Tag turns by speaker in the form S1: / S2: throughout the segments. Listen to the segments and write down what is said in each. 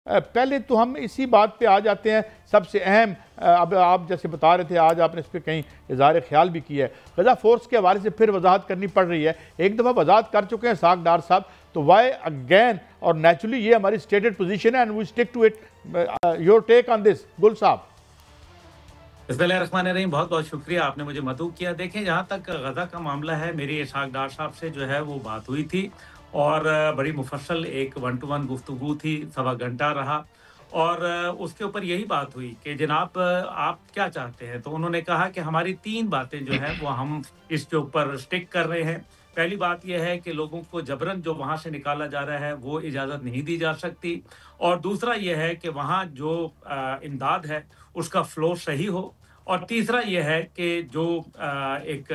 S1: पहले तो हम इसी बात पे आ जाते हैं, सबसे अहम अब आप जैसे बता रहे थे, आज आपने इस पर कहीं इज़हार ख्याल भी किया है, गज़ा फोर्स के हवाले से फिर वजाहत करनी पड़ रही है। एक दफ़ा वजाहत कर चुके हैं साग डार साहब, तो वाई अगैन? और नेचुरली ये हमारी स्टेटेड पोजीशन है and we stick to it. Your take on this, Gul साहब।
S2: बिस्मिल्लाहिर्रहमानिर्रहीम, बहुत बहुत शुक्रिया, आपने मुझे मदऊ किया। देखें, जहाँ तक गज़ा का मामला है, मेरी इसहाक डार साहब से जो है वो बात हुई थी और बड़ी मुफस्सल एक वन टू वन गुफ्तगू थी, सवा घंटा रहा और उसके ऊपर यही बात हुई कि जनाब आप क्या चाहते हैं? तो उन्होंने कहा कि हमारी 3 बातें जो हैं वो हम इसके ऊपर स्टिक कर रहे हैं। पहली बात ये है कि लोगों को जबरन जो वहाँ से निकाला जा रहा है वो इजाज़त नहीं दी जा सकती और दूसरा ये है कि वहाँ जो इमदाद है उसका फ़्लो सही हो और तीसरा ये है कि जो एक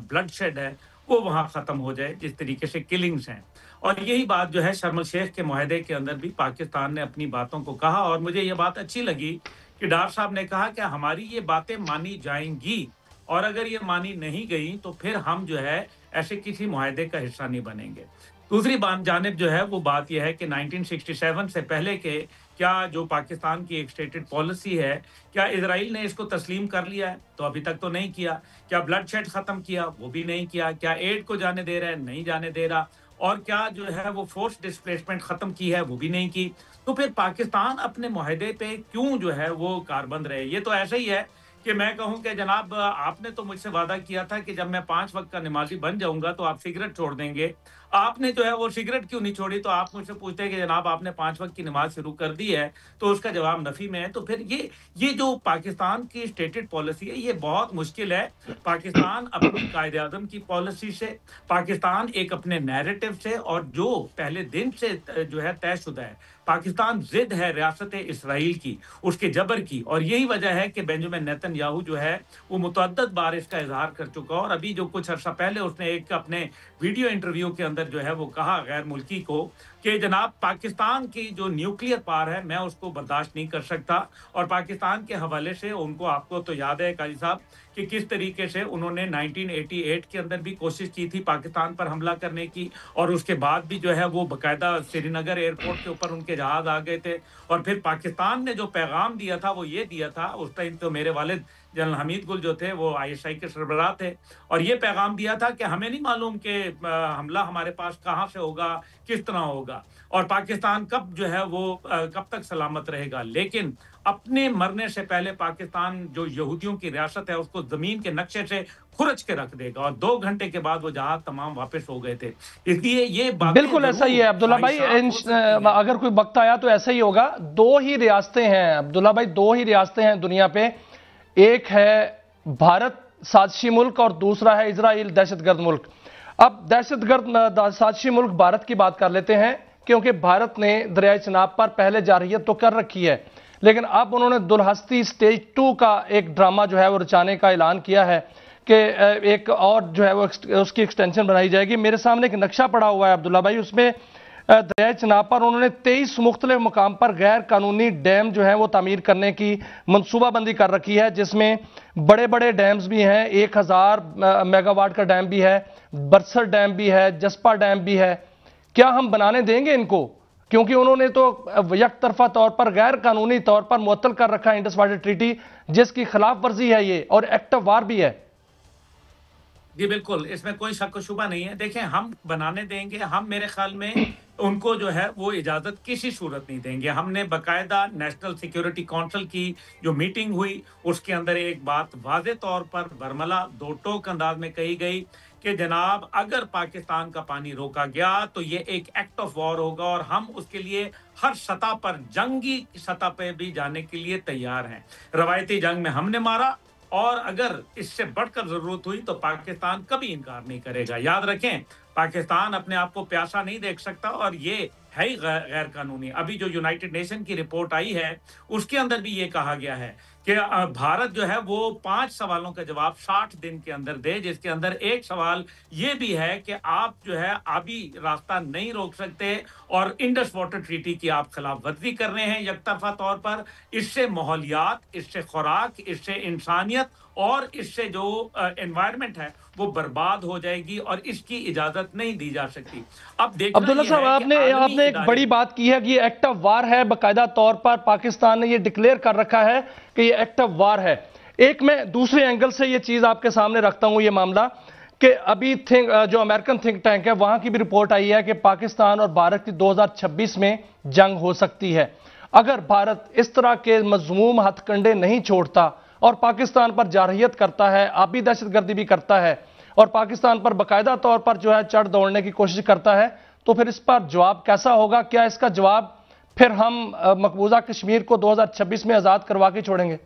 S2: ब्लड शेड है वो वहाँ ख़त्म हो जाए, जिस तरीके से किलिंग्स हैं। और यही बात जो है शर्म शेख के मुआहदे के अंदर भी पाकिस्तान ने अपनी बातों को कहा और मुझे ये बात अच्छी लगी कि डार साहब ने कहा कि हमारी ये बातें मानी जाएँगी और अगर ये मानी नहीं गई तो फिर हम जो है ऐसे किसी मुआहदे का हिस्सा नहीं बनेंगे। दूसरी जानिब जो है वो बात ये है कि 1967 से पहले के क्या जो पाकिस्तान की एक स्टेटेड पॉलिसी है, क्या इज़राइल ने इसको तस्लीम कर लिया है? तो अभी तक तो नहीं किया। क्या ब्लड शेड ख़त्म किया? वो भी नहीं किया। क्या एड को जाने दे रहा है? नहीं जाने दे रहा। और क्या जो है वो फोर्स डिस्प्लेसमेंट ख़त्म की है? वो भी नहीं की। तो फिर पाकिस्तान अपने मुआहदे पे क्यों जो है वो कारबंद रहे? ये तो ऐसा ही है कि मैं कहूँ कि जनाब आपने तो मुझसे वादा किया था कि जब मैं 5 वक़्त का नमाज़ी बन जाऊँगा तो आप सिगरेट छोड़ देंगे। आपने जो है वो सिगरेट क्यों नहीं छोड़ी? तो आप मुझसे पूछते हैं कि जनाब आपने 5 वक़्त की नमाज़ शुरू कर दी है, तो उसका जवाब नफ़ी में है। तो फिर ये जो पाकिस्तान की स्टेटेड पॉलिसी है, ये बहुत मुश्किल है। पाकिस्तान अपनी कायदे-आज़म की पॉलिसी से, पाकिस्तान एक अपने नैरेटिव से और जो पहले दिन से जो है तयशुदा है, पाकिस्तान ज़िद है रियासत इस्राईल की, उसके जबर की और यही वजह है कि बेंजामिन नेतन्याहू जो है, वो मुतअद्दिद बार इसका इज़हार कर चुका और अभी जो कुछ अर्सा पहले उसने एक अपने वीडियो इंटरव्यू के अंदर जो है वो कहा गैर मुल्की को कि जनाब पाकिस्तान की जो न्यूक्लियर पावर है मैं उसको बर्दाश्त नहीं कर सकता और पाकिस्तान के हवाले से उनको आपको तो याद है काजी साहब कि किस तरीके से उन्होंने 1988 के अंदर भी कोशिश की थी पाकिस्तान पर हमला करने की और उसके बाद भी जो है वो बाकायदा श्रीनगर एयरपोर्ट के ऊपर उनके जहाज आ गए थे और फिर पाकिस्तान ने जो पैगाम दिया था वो ये दिया था। उस टाइम तो मेरे वालिद जनरल हमीद गुल जो थे वो आईएसआई के सरबराह थे और ये पैगाम दिया था कि हमें नहीं मालूम कि हमला हमारे पास कहाँ से होगा, किस तरह होगा और पाकिस्तान कब जो है वो कब तक सलामत रहेगा। लेकिन अपने मरने से पहले पाकिस्तान जो यहूदियों की रियासत है उसको जमीन के नक्शे से खुरच के रख देगा और 2 घंटे के बाद वो जहाज तमाम वापस हो गए थे। इसलिए ये बातें
S3: बिल्कुल ऐसा ही है
S2: ज़रूर
S3: अब्दुल्ला भाई।
S2: ख्वाहिशात हो सकती हैं।
S3: अगर कोई वक्त आया तो ऐसा ही होगा। 2 ही रियासतें हैं अब्दुल्ला भाई, 2 ही रियासतें हैं दुनिया पे। एक है भारत साजिशी मुल्क और दूसरा है इजराइल दहशतगर्द मुल्क। अब दहशतगर्द साजिशी मुल्क भारत की बात कर लेते हैं क्योंकि भारत ने दरियाई चनाब पर पहले जारहियत तो कर रखी है, लेकिन अब उन्होंने दुलहस्ती स्टेज 2 का एक ड्रामा जो है वो रचाने का ऐलान किया है कि एक और जो है वो उसकी एक्सटेंशन बनाई जाएगी। मेरे सामने एक नक्शा पड़ा हुआ है अब्दुल्ला भाई, उसमें दरियाई चनाब पर उन्होंने 23 मुख्तलिफ मुकाम पर गैर कानूनी डैम जो है वो तामीर करने की मनसूबाबंदी कर रखी है, जिसमें बड़े बड़े डैम्स भी हैं, 1000 मेगावाट का डैम भी है, बरसर डैम भी है, जस्पा डैम भी है। क्या हम बनाने देंगे इनको? क्योंकि उन्होंने तो एक तरफा तौर पर गैर कानूनी तौर पर मुअत्तल कर रखा है इंडस वाटर ट्रीटी, जिसकी खिलाफ वर्जी है ये और एक्ट ऑफ वार भी है।
S2: जी बिल्कुल, इसमें कोई शक व शुबा नहीं है। देखें, हम बनाने देंगे, हम मेरे ख्याल में उनको जो है वो इजाज़त किसी सूरत नहीं देंगे। हमने बाकायदा नेशनल सिक्योरिटी काउंसिल की जो मीटिंग हुई, उसके अंदर एक बात वाज़े तौर पर बरमला दो टोक अंदाज में कही गई कि जनाब अगर पाकिस्तान का पानी रोका गया तो ये एक एक्ट ऑफ वॉर होगा और हम उसके लिए हर सतह पर, जंगी सतह पे भी जाने के लिए तैयार हैं। रवायती जंग में हमने मारा और अगर इससे बढ़कर जरूरत हुई तो पाकिस्तान कभी इनकार नहीं करेगा। याद रखें, पाकिस्तान अपने आप को प्यासा नहीं देख सकता और ये है ही गैर कानूनी। अभी जो यूनाइटेड नेशन की रिपोर्ट आई है उसके अंदर भी ये कहा गया है कि भारत जो है वो 5 सवालों का जवाब 60 दिन के अंदर दे, जिसके अंदर एक सवाल ये भी है कि आप जो है आबी रास्ता नहीं रोक सकते और इंडस वाटर ट्रीटी की आप खिलाफ वर्जी कर रहे हैं यकतरफा तौर पर। इससे माहौलियात, इससे खुराक, इससे इंसानियत और इससे जो एनवायरनमेंट है वो बर्बाद हो जाएगी और इसकी इजाजत नहीं दी जा सकती। अब देखना
S3: अब्दुल्ला साहब, आपने एक बड़ी बात की है कि ये एक्ट ऑफ वार है। बाकायदा तौर पर पाकिस्तान ने ये डिक्लेयर कर रखा है कि ये एक्ट ऑफ वार है। एक मैं दूसरे एंगल से ये चीज आपके सामने रखता हूं, ये मामला कि अभी जो अमेरिकन थिंक टैंक है वहां की भी रिपोर्ट आई है कि पाकिस्तान और भारत की 2026 में जंग हो सकती है। अगर भारत इस तरह के मजमूम हथकंडे नहीं छोड़ता और पाकिस्तान पर जारहियत करता है, आबी दहशतगर्दी भी करता है और पाकिस्तान पर बाकायदा तौर पर जो है चढ़ दौड़ने की कोशिश करता है, तो फिर इस पर जवाब कैसा होगा? क्या इसका जवाब फिर हम मकबूजा कश्मीर को 2026 में आजाद करवा के छोड़ेंगे?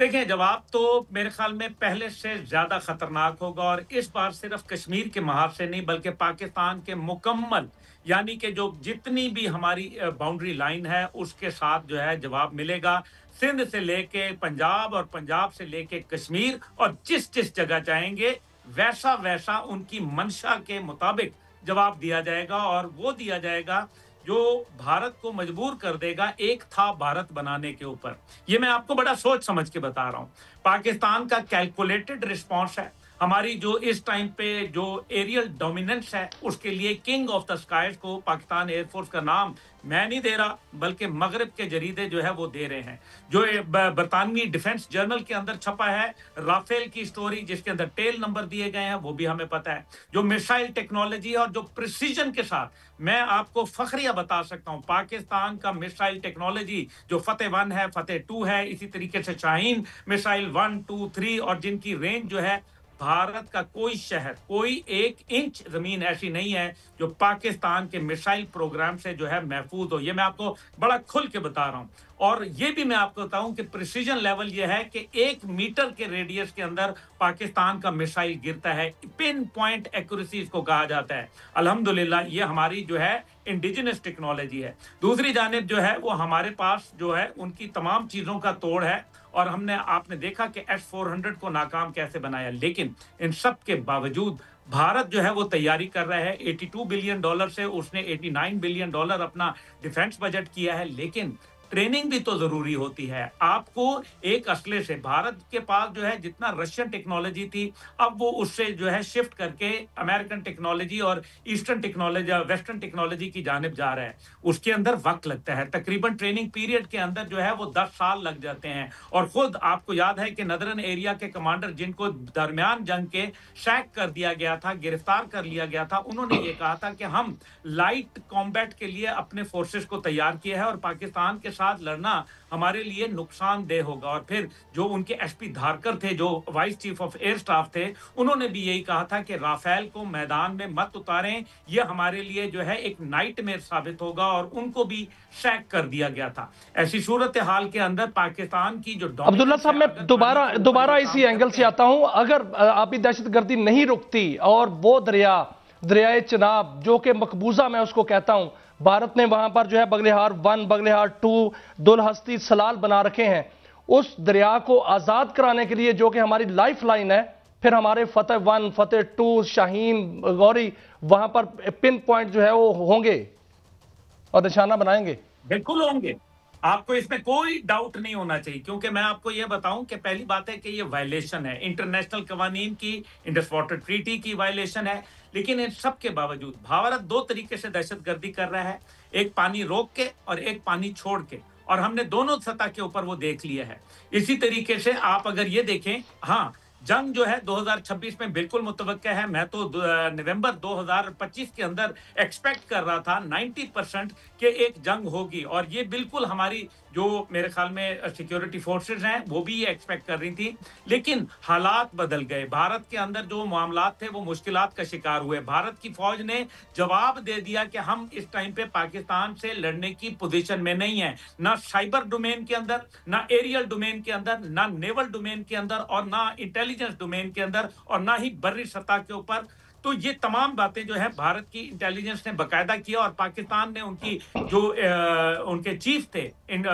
S2: देखिए, जवाब तो मेरे ख्याल में पहले से ज्यादा खतरनाक होगा और इस बार सिर्फ कश्मीर के महार से नहीं बल्कि पाकिस्तान के मुकम्मल यानी कि जो जितनी भी हमारी बाउंड्री लाइन है उसके साथ जो है जवाब मिलेगा। सिंध से लेके पंजाब और पंजाब से लेके कश्मीर और जिस जिस जगह जाएंगे वैसा वैसा उनकी मंशा के मुताबिक जवाब दिया जाएगा और वो दिया जाएगा जो भारत को मजबूर कर देगा एक था भारत बनाने के ऊपर। ये मैं आपको बड़ा सोच समझ के बता रहा हूं। पाकिस्तान का कैलकुलेटेड रिस्पांस है। हमारी जो इस टाइम पे जो एरियल डोमिनेंस है उसके लिए किंग ऑफ द स्काइज को पाकिस्तान एयरफोर्स का नाम मैं नहीं दे रहा बल्कि मगरिब के जरीदे जो है वो दे रहे हैं। जो बरतानवी डिफेंस जर्नल के अंदर छपा है राफेल की स्टोरी जिसके अंदर टेल नंबर दिए गए हैं वो भी हमें पता है। जो मिसाइल टेक्नोलॉजी और जो प्रिसीजन के साथ मैं आपको फखरिया बता सकता हूं पाकिस्तान का मिसाइल टेक्नोलॉजी जो फतेह 1 है, फतेह 2 है, इसी तरीके से शाहीन मिसाइल 1, 2, 3 और जिनकी रेंज जो है भारत का कोई शहर कोई 1 इंच जमीन ऐसी नहीं है जो पाकिस्तान के मिसाइल प्रोग्राम से जो है महफूज हो। ये मैं आपको बड़ा खुल के बता रहा हूं और ये भी मैं आपको बताऊं कि प्रिसीजन लेवल ये है कि 1 मीटर के रेडियस के अंदर पाकिस्तान का मिसाइल गिरता है। पिन पॉइंट एक्यूरेसी इसको कहा जाता है। अल्हम्दुलिल्लाह ये हमारी जो है इंडिजिनस टेक्नोलॉजी है। दूसरी जानिब जो है वो हमारे पास जो है उनकी तमाम चीजों का तोड़ है और आपने देखा कि S-400 को नाकाम कैसे बनाया। लेकिन इन सब के बावजूद भारत जो है वो तैयारी कर रहा है। $82 बिलियन से उसने $89 बिलियन अपना डिफेंस बजट किया है। लेकिन ट्रेनिंग भी तो जरूरी होती है। आपको एक असले से भारत के पास जो है जितना रशियन टेक्नोलॉजी थी अब वो उससे जो है शिफ्ट करके अमेरिकन टेक्नोलॉजी और ईस्टर्न टेक्नोलॉजी वेस्टर्न टेक्नोलॉजी की जानिब जा रहा है। उसके अंदर वक्त लगता है। तकरीबन ट्रेनिंग पीरियड के अंदर जो है वो 10 साल लग जाते हैं। और खुद आपको याद है कि नदरन एरिया के कमांडर जिनको दरमियान जंग के सैक कर दिया गया था, गिरफ्तार कर लिया गया था, उन्होंने ये कहा था कि हम लाइट कॉम्बैट के लिए अपने फोर्सेस को तैयार किया है और पाकिस्तान के साथ लड़ना हमारे लिए नुकसानदेह होगा। और फिर जो उनके एसपी धारकर थे जो vice chief of air staff थे उन्होंने भी यही कहा था कि राफेल को मैदान में मत उतारें, ये हमारे लिए जो है एक नाइटमेयर साबित होगा और उनको भी सैक कर दिया गया था। ऐसी सूरत हाल के अंदर पाकिस्तान की जो
S3: अब्दुल्ला साहब मैं दोबारा इसी एंगल से आता हूं। अगर आबी दहशतगर्दी नहीं रुकती और वो दरियाए चिनाब जो कि मकबूजा मैं उसको कहता हूं, भारत ने वहां पर जो है बगलिहार 1, बगलिहार 2, दुलहस्ती सलाल बना रखे हैं, उस दरिया को आजाद कराने के लिए जो कि हमारी लाइफ लाइन है, फिर हमारे फतेह 1, फतेह 2, शाहीन, गौरी वहां पर पिन पॉइंट जो है वो होंगे और निशाना बनाएंगे।
S2: बिल्कुल होंगे, आपको इसमें कोई डाउट नहीं होना चाहिए। क्योंकि मैं आपको यह बताऊं कि पहली बात है कि यह वायलेशन है इंटरनेशनल कवानीन की, इंडस वाटर ट्रीटी की वायलेशन है। लेकिन इन सब के बावजूद भारत 2 तरीके से दहशतगर्दी कर रहा है, एक पानी रोक के और एक पानी छोड़ के, और हमने दोनों सतह के ऊपर वो देख लिया है। इसी तरीके से आप अगर ये देखें, हाँ जंग जो है 2026 में बिल्कुल मुतवक्का है। मैं तो नवंबर 2025 के अंदर एक्सपेक्ट कर रहा था 90% कि एक जंग होगी और ये बिल्कुल हमारी जो मेरे ख्याल में सिक्योरिटी फोर्सेस हैं वो भी ये एक्सपेक्ट कर रही थी। लेकिन हालात बदल गए। भारत के अंदर जो मामलात थे वो मुश्किलात का शिकार हुए। भारत की फौज ने जवाब दे दिया कि हम इस टाइम पे पाकिस्तान से लड़ने की पोजीशन में नहीं है, ना साइबर डोमेन के अंदर, ना एरियल डोमेन के अंदर, ना नेवल डोमेन के अंदर और ना इंटेलिजेंस डोमेन के अंदर और ना ही बर्री सतह के ऊपर। तो ये तमाम बातें जो है भारत की इंटेलिजेंस ने बकायदा किया और पाकिस्तान ने उनकी जो उनके चीफ थे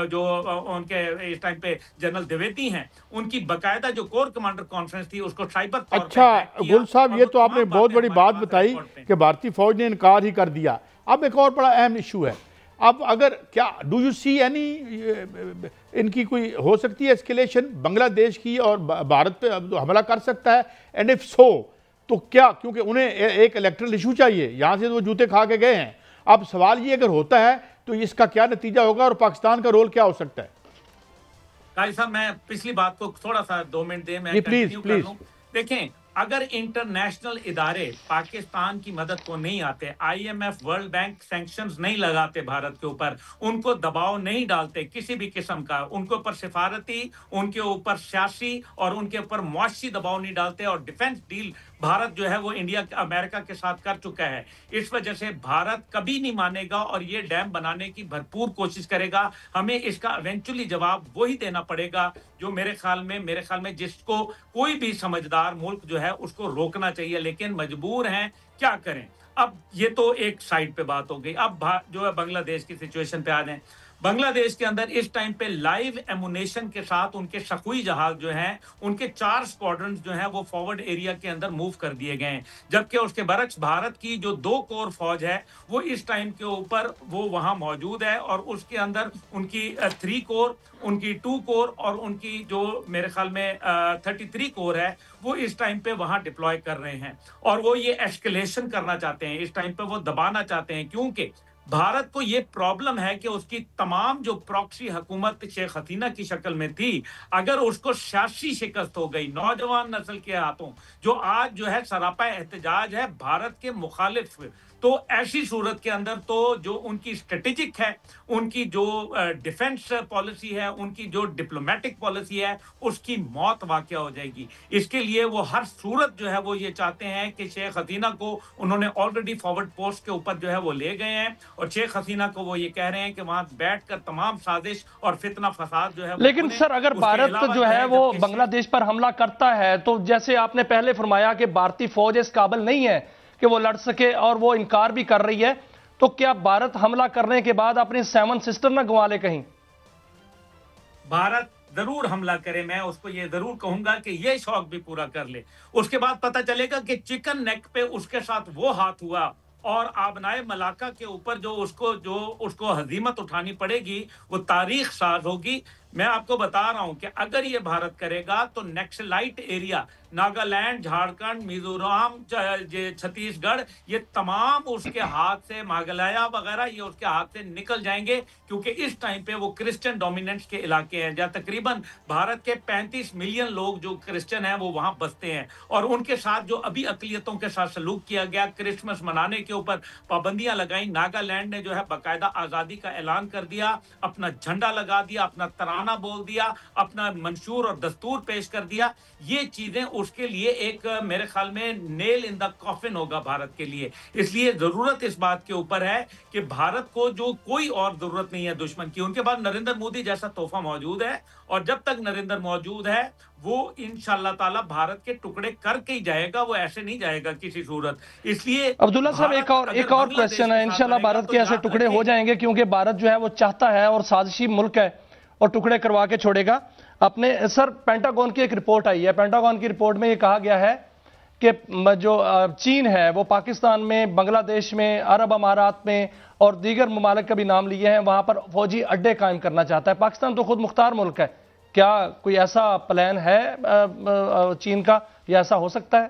S2: जो उनके इस टाइम पे जनरल द्विवेदी हैं, उनकी बकायदा जो कोर कमांडर कॉन्फ्रेंस थी उसको साइबर तौर
S1: अच्छा गुल साहब, ये तो आपने बहुत बड़ी बात बताई कि भारतीय फौज ने इनकार ही कर दिया। अब एक और बड़ा अहम इशू है, अब अगर क्या डू यू सी एनी इनकी कोई हो सकती है एस्केलेशन बांग्लादेश की और भारत पे हमला कर सकता है, एंड इफ सो तो क्या, क्योंकि उन्हें एक इलेक्ट्रल इशू चाहिए, यहाँ से तो वो जूते खा के गए हैं। अब सवाल ये अगर होता है तो इसका क्या नतीजा होगा और पाकिस्तान का रोल क्या हो सकता है?
S2: काजी साहब, मैं पिछली बात को थोड़ा सा 2 मिनट दे, मैं
S1: प्लीज
S2: कर लूं। देखें, अगर इंटरनेशनल इदारे पाकिस्तान की मदद को नहीं आते, IMF, वर्ल्ड बैंक सैंक्शंस नहीं लगाते भारत के ऊपर, उनको दबाव नहीं डालते किसी भी किस्म का, उनके ऊपर सिफारती, उनके ऊपर सियासी और उनके ऊपर मुआशी दबाव नहीं डालते, और डिफेंस डील भारत जो है वो इंडिया अमेरिका के साथ कर चुका है, इस वजह से भारत कभी नहीं मानेगा और ये डैम बनाने की भरपूर कोशिश करेगा। हमें इसका इवेंचुअली जवाब वही देना पड़ेगा जो मेरे ख्याल में जिसको कोई भी समझदार मुल्क जो है उसको रोकना चाहिए, लेकिन मजबूर हैं, क्या करें। अब ये तो एक साइड पे बात हो गई। अब जो है बांग्लादेश की सिचुएशन पे आ जाए। बांग्लादेश के अंदर इस टाइम पे लाइव एमुनेशन के साथ उनके शखुई जहाज जो हैं, उनके 4 स्क्वाड्रन्स जो हैं वो फॉरवर्ड एरिया के अंदर मूव कर दिए गए हैं, जबकि उसके बरक्स भारत की जो 2 कोर फौज है वो इस टाइम के ऊपर वो वहां मौजूद है, और उसके अंदर उनकी 3 कोर, उनकी 2 कोर और उनकी जो मेरे ख्याल में 33 कोर है वो इस टाइम पे वहां डिप्लॉय कर रहे हैं, और वो ये एस्केलेशन करना चाहते हैं, इस टाइम पे वो दबाना चाहते हैं, क्योंकि भारत को ये प्रॉब्लम है कि उसकी तमाम जो प्रॉक्सी हुकूमत शेख हसीना की शक्ल में थी, अगर उसको सियासी शिकस्त हो गई नौजवान नस्ल के हाथों, जो आज जो है सरापा एहतजाज है भारत के मुखालिफ, तो ऐसी सूरत के अंदर तो जो उनकी स्ट्रेटेजिक है, उनकी जो डिफेंस पॉलिसी है, उनकी जो डिप्लोमेटिक पॉलिसी है, उसकी मौत वाक़या हो जाएगी। इसके लिए वो हर सूरत जो है वो ये चाहते हैं कि शेख हसीना को उन्होंने ऑलरेडी फॉरवर्ड पोस्ट के ऊपर जो है वो ले गए हैं, और शेख हसीना को वो ये कह रहे हैं कि वहां बैठकर तमाम साजिश और फितना फसाद जो है।
S3: लेकिन सर, अगर भारत जो है वो बांग्लादेश पर हमला करता है तो जैसे आपने पहले फरमाया कि भारतीय फौज इस काबिल नहीं है कि वो लड़ सके, और वो इनकार भी कर रही है, तो क्या भारत हमला करने के बाद अपनी 7 सिस्टर ना गंवा ले कहीं?
S2: भारत जरूर हमला करे, मैं उसको ये जरूर कहूंगा कि ये शौक भी पूरा कर ले, उसके बाद पता चलेगा कि चिकन नेक पे उसके साथ वो हाथ हुआ, और आबनाए मलाका के ऊपर जो उसको हजीमत उठानी पड़ेगी वो तारीख साज होगी। मैं आपको बता रहा हूं कि अगर ये भारत करेगा तो नक्सलाइट एरिया, नागालैंड, झारखंड, मिजोरम, छत्तीसगढ़, ये तमाम उसके हाथ से, मेघालय वगैरह ये उसके हाथ से निकल जाएंगे, क्योंकि इस टाइम पे वो क्रिश्चियन डोमिनेंस के इलाके हैं, जहाँ तकरीबन भारत के 35 मिलियन लोग जो क्रिश्चियन हैं वो वहां बसते हैं, और उनके साथ जो अभी अकलियतों के साथ सलूक किया गया, क्रिसमस मनाने के ऊपर पाबंदियां लगाई। नागालैंड ने जो है बाकायदा आजादी का ऐलान कर दिया, अपना झंडा लगा दिया, अपना तराना बोल दिया, अपना मंशूर और दस्तूर पेश कर दिया। ये चीजें उसके लिए एक मेरे ख्याल में नेल इन द कॉफिन होगा भारत के लिए। इसलिए जरूरत इस बात के ऊपर है कि भारत को जो कोई और जरूरत नहीं है दुश्मन की, उनके पास नरेंद्र मोदी जैसा तोहफा मौजूद है, और जब तक नरेंद्र मौजूद है वो इंशाअल्लाह ताला भारत के टुकड़े करके ही जाएगा, वो ऐसे नहीं जाएगा किसी सूरत। इसलिए
S3: अब्दुल्ला साहब, एक और क्वेश्चन है, इंशाअल्लाह भारत के ऐसे टुकड़े हो जाएंगे, क्योंकि भारत जो है वो चाहता है और साजिशी मुल्क है और टुकड़े करवा के छोड़ेगा अपने। सर, पेंटागन की एक रिपोर्ट आई है, पेंटागन की रिपोर्ट में ये कहा गया है कि जो चीन है वो पाकिस्तान में, बांग्लादेश में, अरब अमारात में और दीगर ममालिक का भी नाम लिए हैं, वहां पर फौजी अड्डे कायम करना चाहता है। पाकिस्तान तो खुद मुख्तार मुल्क है, क्या कोई ऐसा प्लान है चीन का, या ऐसा हो सकता है?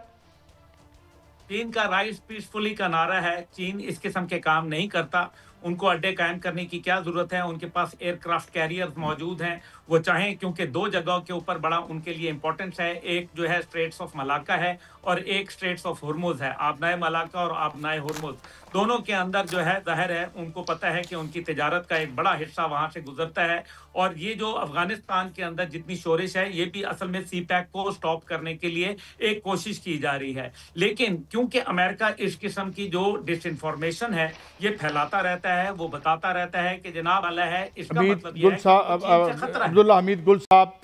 S2: चीन का राइट पीसफुली का नारा है, चीन इस किस्म के काम नहीं करता, उनको अड्डे कायम करने की क्या जरूरत है, उनके पास एयरक्राफ्ट कैरियर्स मौजूद हैं, वो चाहें, क्योंकि 2 जगहों के ऊपर बड़ा उनके लिए इंपॉर्टेंस है, एक जो है स्ट्रेट्स ऑफ मलाका है और एक स्ट्रेट्स ऑफ हुर्मुज है, आबनाए मलाका और आबनाए हुर्मुज, दोनों के अंदर जो है जाहिर है उनको पता है कि उनकी तिजारत का एक बड़ा हिस्सा वहां से गुजरता है, और ये जो अफगानिस्तान के अंदर जितनी शोरिश है ये भी असल में CPEC को स्टॉप करने के लिए एक कोशिश की जा रही है। लेकिन क्योंकि अमेरिका इस किस्म की जो डिसइंफॉर्मेशन है ये फैलाता रहता है, वो बताता रहता है कि जनाब वाला है, इसका मतलब ये है कि चीन से खतरा है।
S1: अब्दुल्ला हमीद गुल साहब,